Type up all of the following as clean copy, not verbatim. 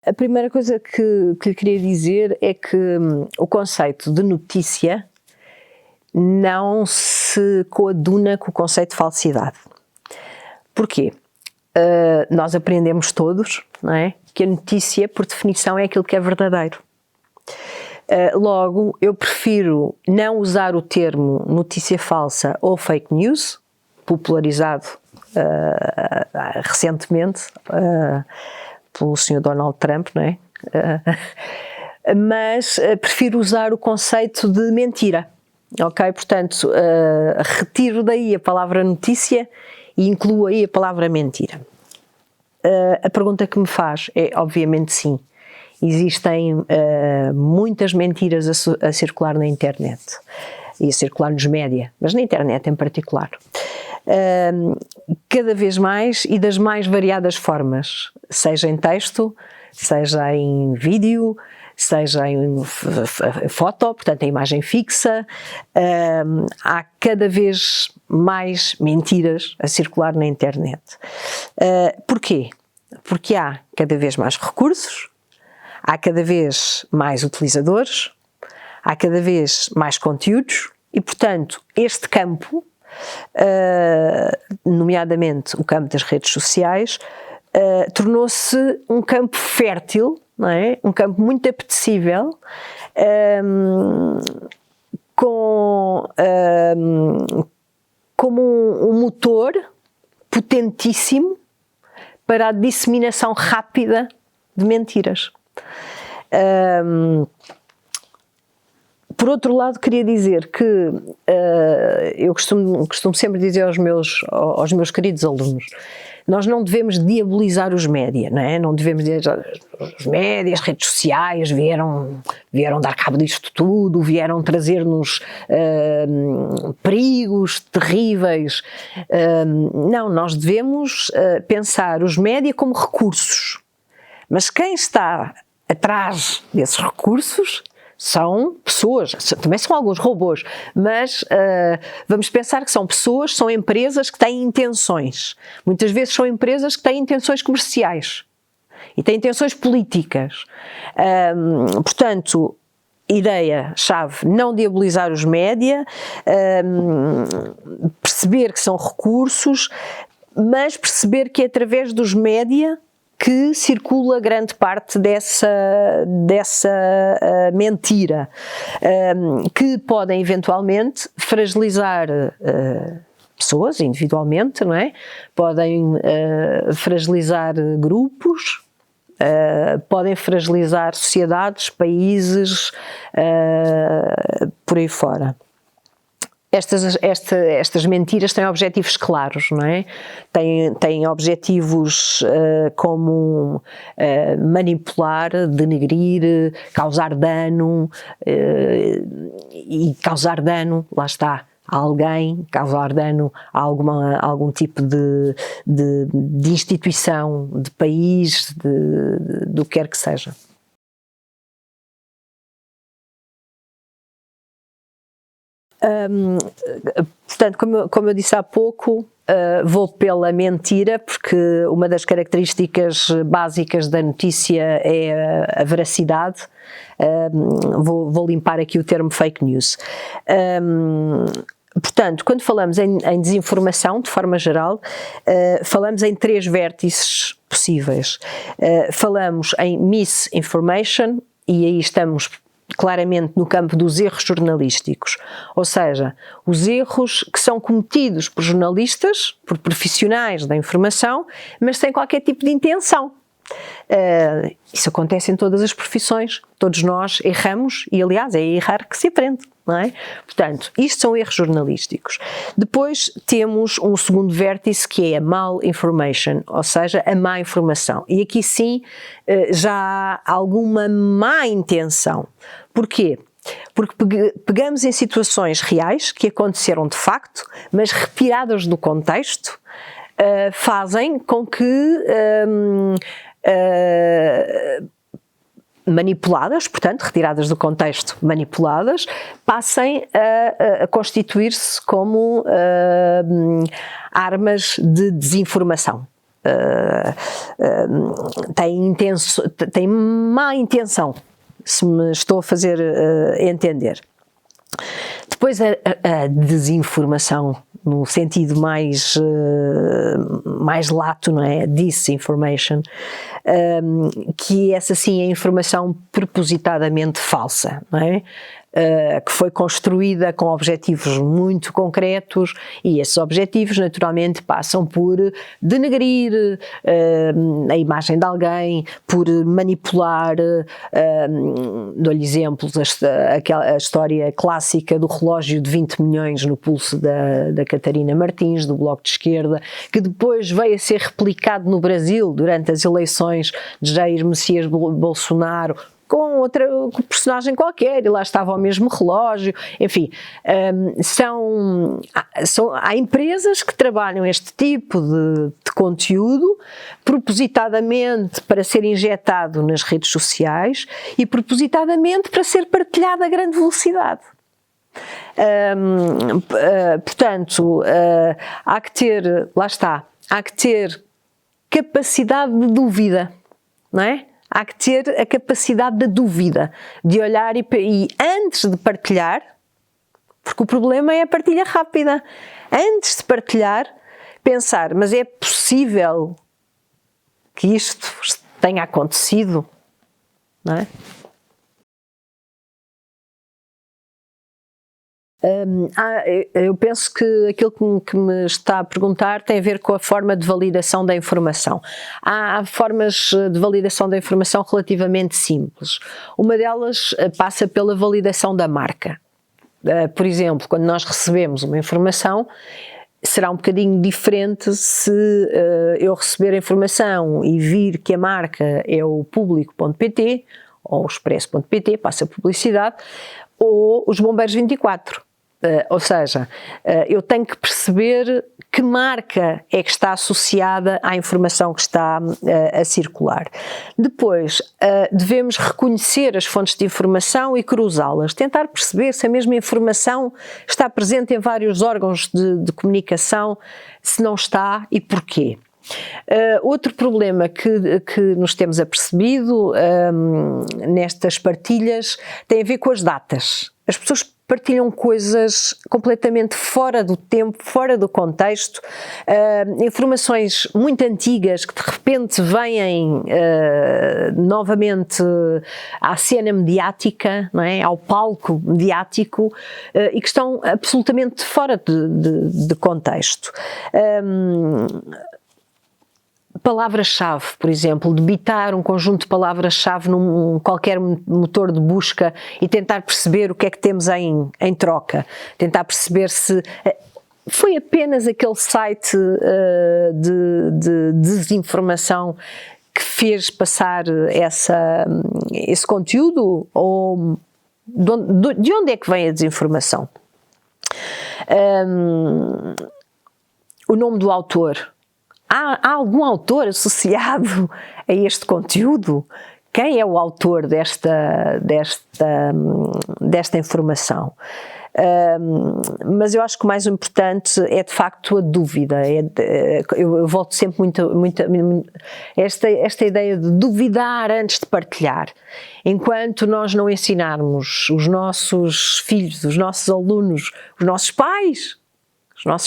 A primeira coisa que lhe queria dizer é que o conceito de notícia não se coaduna com o conceito de falsidade. Porquê? Nós aprendemos todos, não é, que a notícia, por definição, é aquilo que é verdadeiro. Logo, eu prefiro não usar o termo notícia falsa ou fake news, popularizado recentemente pelo Sr. Donald Trump, não é? Mas prefiro usar o conceito de mentira, ok? Portanto, retiro daí a palavra notícia e incluo aí a palavra mentira. A pergunta que me faz é, obviamente, sim. Existem muitas mentiras a circular na internet e a circular nos média, mas na internet em particular. Cada vez mais e das mais variadas formas, seja em texto, seja em vídeo, seja em foto, portanto em imagem fixa, há cada vez mais mentiras a circular na internet. Porquê? Porque há cada vez mais recursos, há cada vez mais utilizadores, há cada vez mais conteúdos e, portanto, este campo, nomeadamente o campo das redes sociais, tornou-se um campo fértil, não é? Um campo muito apetecível, como um motor potentíssimo para a disseminação rápida de mentiras. Por outro lado, queria dizer que eu costumo sempre dizer aos meus queridos alunos, nós não devemos diabolizar os média, não é? Não devemos dizer os média, as redes sociais vieram dar cabo disto tudo, vieram trazer-nos perigos terríveis. Não, nós devemos pensar os média como recursos, mas quem está atrás desses recursos são pessoas, também são alguns robôs, mas vamos pensar que são pessoas, são empresas que têm intenções. Muitas vezes são empresas que têm intenções comerciais e têm intenções políticas. Portanto, ideia-chave, não diabolizar os média, perceber que são recursos, mas perceber que é através dos média que circula grande parte dessa mentira, que podem eventualmente fragilizar pessoas individualmente, não é? Podem fragilizar grupos, podem fragilizar sociedades, países, por aí fora. Estas mentiras têm objetivos claros, não é? Têm objetivos como manipular, denegrir, causar dano, e causar dano, lá está, a alguém, causar dano a algum tipo de instituição, de país, do que quer que seja. Portanto, como eu disse há pouco, vou pela mentira, porque uma das características básicas da notícia é a veracidade. Vou limpar aqui o termo fake news. Portanto, quando falamos em desinformação, de forma geral, falamos em três vértices possíveis. Falamos em misinformation, e aí estamos claramente no campo dos erros jornalísticos, ou seja, os erros que são cometidos por jornalistas, por profissionais da informação, mas sem qualquer tipo de intenção. Isso acontece em todas as profissões, todos nós erramos e, aliás, é errar que se aprende, não é? Portanto, isto são erros jornalísticos. Depois temos um segundo vértice, que é a malinformation, ou seja, a má informação. E aqui sim já há alguma má intenção. Porquê? Porque pegamos em situações reais que aconteceram de facto, mas retiradas do contexto, fazem com que manipuladas, portanto, retiradas do contexto, manipuladas, passem a constituir-se como armas de desinformação. tem má intenção, se me estou a fazer entender. Depois a desinformação, no sentido mais lato, não é? Disinformation, que essa sim é informação propositadamente falsa, não é? Que foi construída com objetivos muito concretos, e esses objetivos naturalmente passam por denegrir a imagem de alguém, por manipular, dou-lhe exemplos, a história clássica do relógio de 20 milhões no pulso da Catarina Martins, do Bloco de Esquerda, que depois veio a ser replicado no Brasil durante as eleições de Jair Messias Bolsonaro, com outra personagem qualquer, e lá estava o mesmo relógio, enfim, há empresas que trabalham este tipo de conteúdo propositadamente para ser injetado nas redes sociais e propositadamente para ser partilhado a grande velocidade. Portanto, há que ter, lá está, há que ter capacidade de dúvida, não é? Há que ter a capacidade da dúvida, de olhar e antes de partilhar, porque o problema é a partilha rápida, antes de partilhar, pensar, mas é possível que isto tenha acontecido, não é? Eu penso que aquilo que me está a perguntar tem a ver com a forma de validação da informação. Há formas de validação da informação relativamente simples. Uma delas passa pela validação da marca. Por exemplo, quando nós recebemos uma informação, será um bocadinho diferente se eu receber a informação e vir que a marca é o Público.pt ou o Expresso.pt, passa publicidade, ou os Bombeiros 24. Ou seja, eu tenho que perceber que marca é que está associada à informação que está a circular. Depois, devemos reconhecer as fontes de informação e cruzá-las, tentar perceber se a mesma informação está presente em vários órgãos de comunicação, se não está e porquê. Outro problema que nos temos apercebido nestas partilhas tem a ver com as datas. As pessoas partilham coisas completamente fora do tempo, fora do contexto, informações muito antigas que de repente vêm novamente à cena mediática, não é? Ao palco mediático, e que estão absolutamente fora de contexto. Palavra-chave, por exemplo, debitar um conjunto de palavras-chave num qualquer motor de busca e tentar perceber o que é que temos em troca, tentar perceber se foi apenas aquele site de desinformação que fez passar esse conteúdo, ou de onde é que vem a desinformação? O nome do autor. Há algum autor associado a este conteúdo? Quem é o autor desta informação? Mas eu acho que o mais importante é de facto a dúvida. Eu volto sempre muito esta ideia de duvidar antes de partilhar. Enquanto nós não ensinarmos os nossos filhos, os nossos alunos, os nossos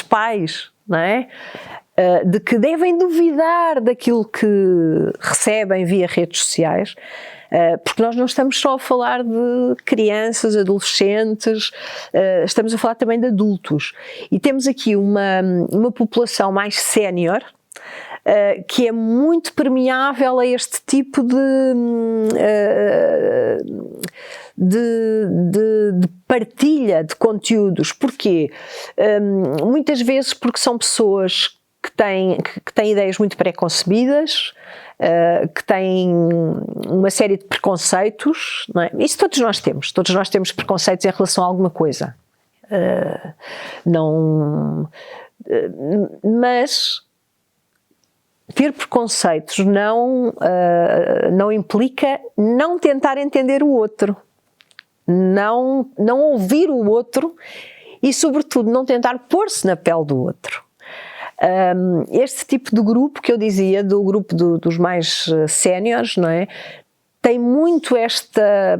pais, não é? De que devem duvidar daquilo que recebem via redes sociais, porque nós não estamos só a falar de crianças, adolescentes, estamos a falar também de adultos. E temos aqui uma população mais sénior, que é muito permeável a este tipo de partilha de conteúdos. Porquê? Muitas vezes porque são pessoas que têm ideias muito pré-concebidas, que têm uma série de preconceitos, não é? Isso todos nós temos preconceitos em relação a alguma coisa. Mas ter preconceitos não implica não tentar entender o outro, não ouvir o outro e, sobretudo, não tentar pôr-se na pele do outro. Este tipo de grupo que eu dizia, do grupo dos mais séniores, não é? Tem muito esta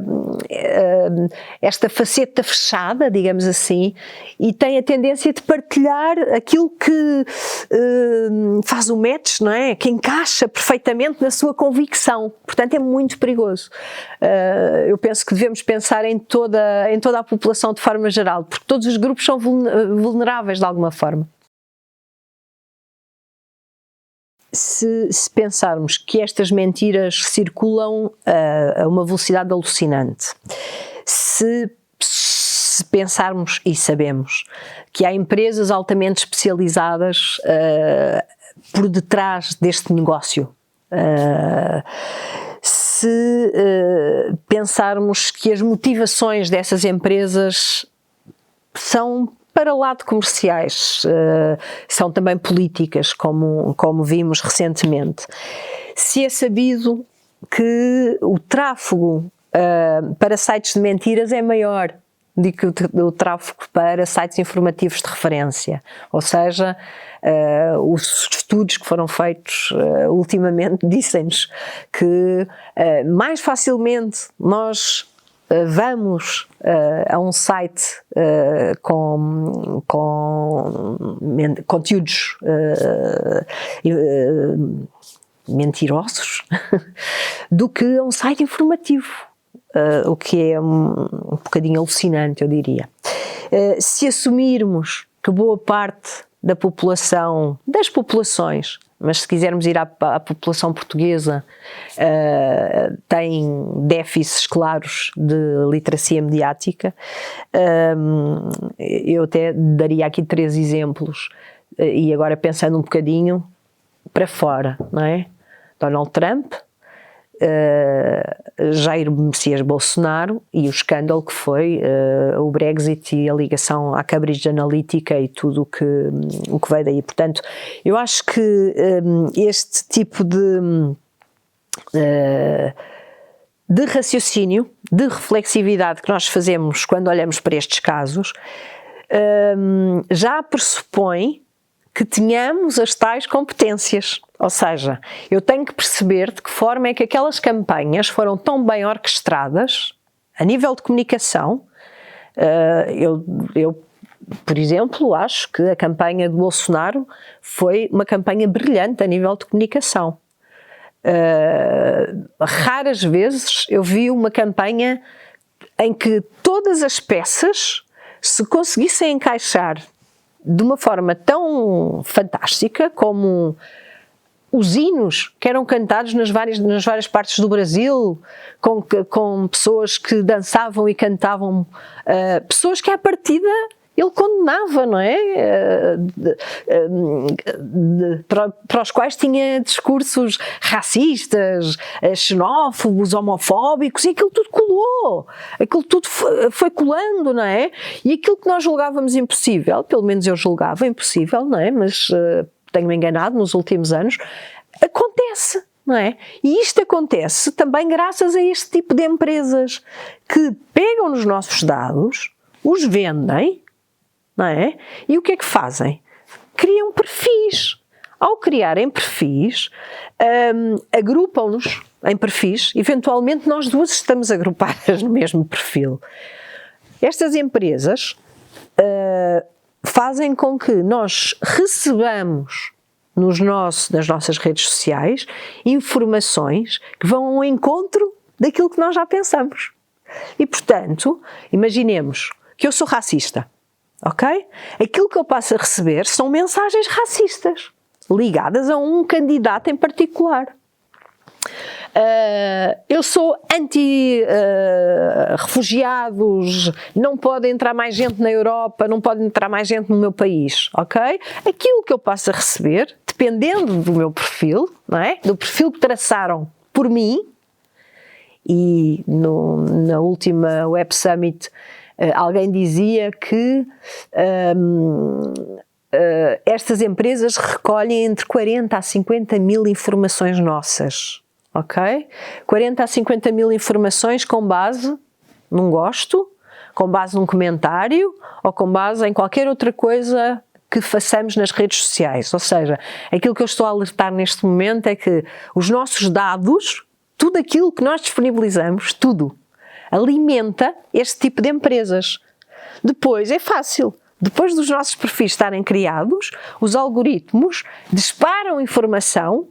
faceta fechada, digamos assim, e tem a tendência de partilhar aquilo que faz o match, não é? Que encaixa perfeitamente na sua convicção. Portanto, é muito perigoso. Eu penso que devemos pensar em toda a população de forma geral, porque todos os grupos são vulneráveis de alguma forma. Se pensarmos que estas mentiras circulam a uma velocidade alucinante, se pensarmos, e sabemos, que há empresas altamente especializadas por detrás deste negócio, se pensarmos que as motivações dessas empresas são para lá de comerciais, são também políticas, como vimos recentemente. Se é sabido que o tráfego para sites de mentiras é maior do que o tráfego para sites informativos de referência, ou seja, os estudos que foram feitos ultimamente dizem-nos que mais facilmente nós vamos a um site com conteúdos mentirosos do que a um site informativo, o que é um bocadinho alucinante, eu diria. Se assumirmos que boa parte da população, das populações, mas se quisermos ir à população portuguesa, tem déficits claros de literacia mediática. Eu até daria aqui 3 exemplos, e agora pensando um bocadinho para fora, não é? Donald Trump, Jair Messias Bolsonaro e o escândalo que foi o Brexit e a ligação à Cambridge Analytica e tudo o que veio daí. Portanto, eu acho que este tipo de raciocínio, de reflexividade que nós fazemos quando olhamos para estes casos, já pressupõe que tenhamos as tais competências. Ou seja, eu tenho que perceber de que forma é que aquelas campanhas foram tão bem orquestradas a nível de comunicação. Eu, por exemplo, acho que a campanha de Bolsonaro foi uma campanha brilhante a nível de comunicação. Raras vezes eu vi uma campanha em que todas as peças se conseguissem encaixar de uma forma tão fantástica como os hinos que eram cantados nas várias partes do Brasil, com pessoas que dançavam e cantavam, pessoas que à partida ele condenava, não é? Para os quais tinha discursos racistas, xenófobos, homofóbicos, e aquilo tudo colou, aquilo tudo foi colando, não é? E aquilo que nós julgávamos impossível, pelo menos eu julgava impossível, não é? Mas tenho-me enganado nos últimos anos, acontece, não é? E isto acontece também graças a este tipo de empresas que pegam nos nossos dados, os vendem, não é? E o que é que fazem? Criam perfis. Ao criarem perfis, agrupam-nos em perfis, eventualmente nós duas estamos agrupadas no mesmo perfil. Estas empresas fazem com que nós recebamos nas nossas redes sociais informações que vão ao encontro daquilo que nós já pensamos. E, portanto, imaginemos que eu sou racista. Ok? Aquilo que eu passo a receber são mensagens racistas ligadas a um candidato em particular. Eu sou anti-refugiados, não pode entrar mais gente na Europa, não pode entrar mais gente no meu país, ok? Aquilo que eu passo a receber, dependendo do meu perfil, não é? Do perfil que traçaram por mim, e na última Web Summit alguém dizia que estas empresas recolhem entre 40 a 50 mil informações nossas, ok? 40 a 50 mil informações com base num gosto, com base num comentário ou com base em qualquer outra coisa que façamos nas redes sociais. Ou seja, aquilo que eu estou a alertar neste momento é que os nossos dados, tudo aquilo que nós disponibilizamos, tudo, alimenta este tipo de empresas. Depois é fácil. Depois dos nossos perfis estarem criados, os algoritmos disparam informação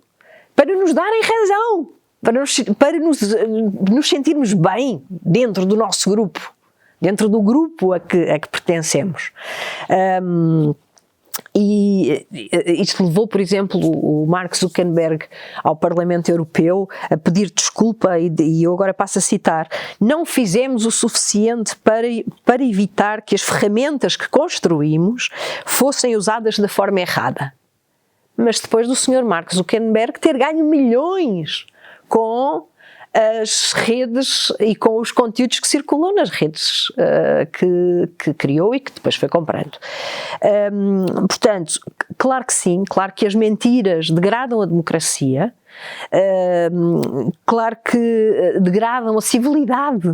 para nos darem razão, para nos sentirmos bem dentro do nosso grupo, dentro do grupo a que pertencemos. E isto levou, por exemplo, o Mark Zuckerberg ao Parlamento Europeu a pedir desculpa, e eu agora passo a citar: não fizemos o suficiente para evitar que as ferramentas que construímos fossem usadas da forma errada. Mas depois do Sr. Mark Zuckerberg ter ganho milhões com as redes e com os conteúdos que circulam nas redes que criou e que depois foi comprando. Portanto, claro que sim, claro que as mentiras degradam a democracia, claro que degradam a civilidade,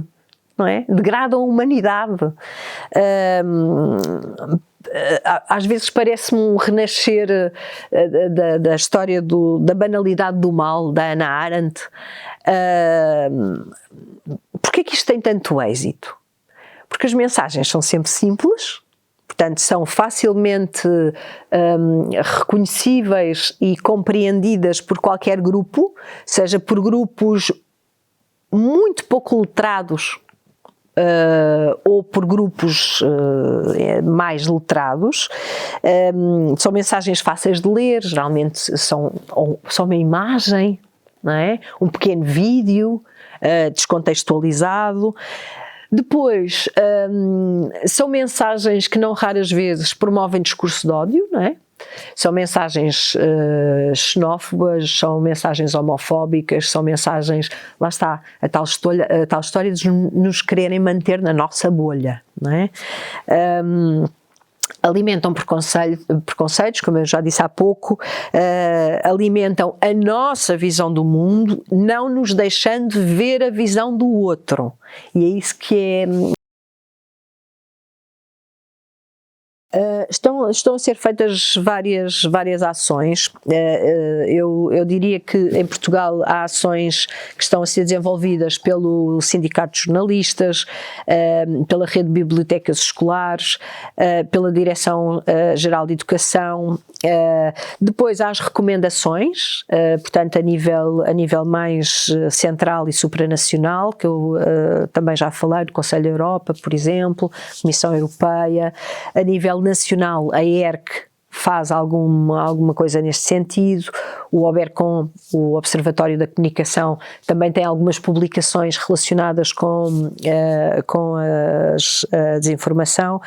não é? Degradam a humanidade. Às vezes parece-me um renascer da história da banalidade do mal, da Hannah Arendt. Porquê que isto tem tanto êxito? Porque as mensagens são sempre simples, portanto são facilmente reconhecíveis e compreendidas por qualquer grupo, seja por grupos muito pouco letrados ou por grupos mais letrados. São mensagens fáceis de ler, geralmente são uma imagem, não é? Um pequeno vídeo descontextualizado. Depois, são mensagens que não raras vezes promovem discurso de ódio, não é? São mensagens xenófobas, são mensagens homofóbicas, são mensagens, lá está, a tal história de nos quererem manter na nossa bolha, não é? Alimentam preconceitos, como eu já disse há pouco, alimentam a nossa visão do mundo, não nos deixando ver a visão do outro. E é isso que é... Estão a ser feitas várias ações. Eu diria que em Portugal há ações que estão a ser desenvolvidas pelo Sindicato de Jornalistas, pela Rede de Bibliotecas Escolares, pela Direção-Geral de Educação. Depois há as recomendações, portanto a nível mais central e supranacional, que eu também já falei, do Conselho da Europa, por exemplo, Comissão Europeia. A nível nacional, a ERC faz alguma coisa neste sentido. O Obercom, o Observatório da Comunicação, também tem algumas publicações relacionadas com a desinformação.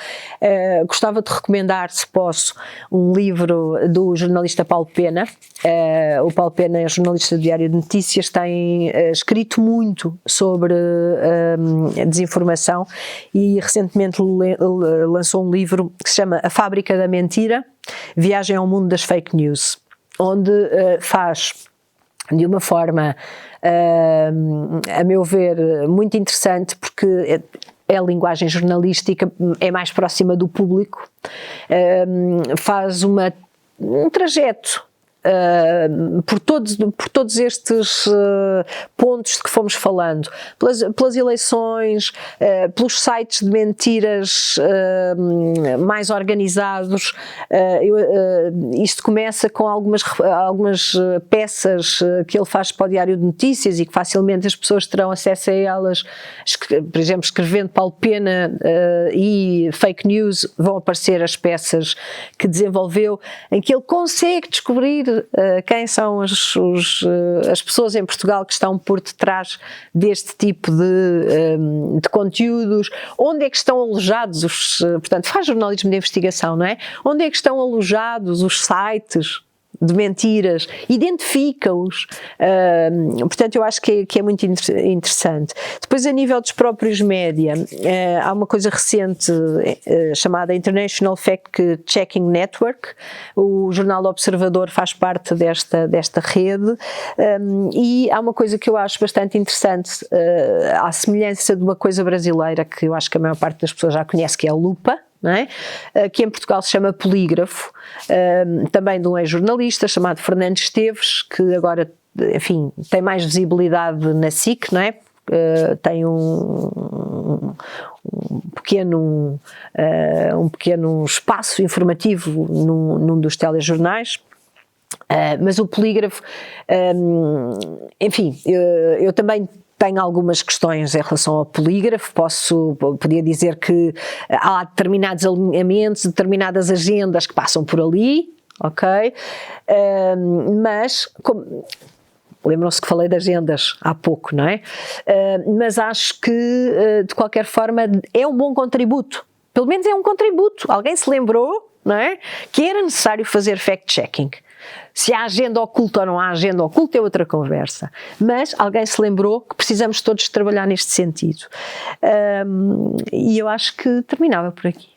Gostava de recomendar, se posso, um livro do jornalista Paulo Pena. O Paulo Pena é jornalista do Diário de Notícias, tem escrito muito sobre a desinformação e recentemente lançou um livro que se chama A Fábrica da Mentira, Viagem ao Mundo das Fake News, onde faz de uma forma, a meu ver, muito interessante, porque é a linguagem jornalística, é mais próxima do público, faz um trajeto por todos estes pontos de que fomos falando, pelas eleições, pelos sites de mentiras mais organizados. Isto começa com algumas peças que ele faz para o Diário de Notícias e que facilmente as pessoas terão acesso a elas. Por exemplo, escrevendo Paulo Pena e fake news, vão aparecer as peças que desenvolveu, em que ele consegue descobrir quem são as pessoas em Portugal que estão por detrás deste tipo de conteúdos, onde é que estão alojados portanto, faz jornalismo de investigação, não é? Onde é que estão alojados os sites de mentiras, identifica-os. Portanto, eu acho que é muito interessante. Depois, a nível dos próprios média, há uma coisa recente chamada International Fact Checking Network. O jornal Observador faz parte desta rede, e há uma coisa que eu acho bastante interessante, à semelhança de uma coisa brasileira que eu acho que a maior parte das pessoas já conhece, que é a Lupa, não é? Que em Portugal se chama Polígrafo, também de um ex-jornalista chamado Fernando Esteves, que agora, enfim, tem mais visibilidade na SIC, não é? Tem um pequeno espaço informativo num dos telejornais. Mas o Polígrafo, enfim, eu também tenho algumas questões em relação ao Polígrafo. Podia dizer que há determinados alinhamentos, determinadas agendas que passam por ali, ok? Mas, lembram-se que falei de agendas há pouco, não é? Mas acho que, de qualquer forma, é um bom contributo. Pelo menos é um contributo. Alguém se lembrou, não é? Que era necessário fazer fact-checking. Se há agenda oculta ou não há agenda oculta é outra conversa. Mas alguém se lembrou que precisamos todos trabalhar neste sentido. E eu acho que terminava por aqui.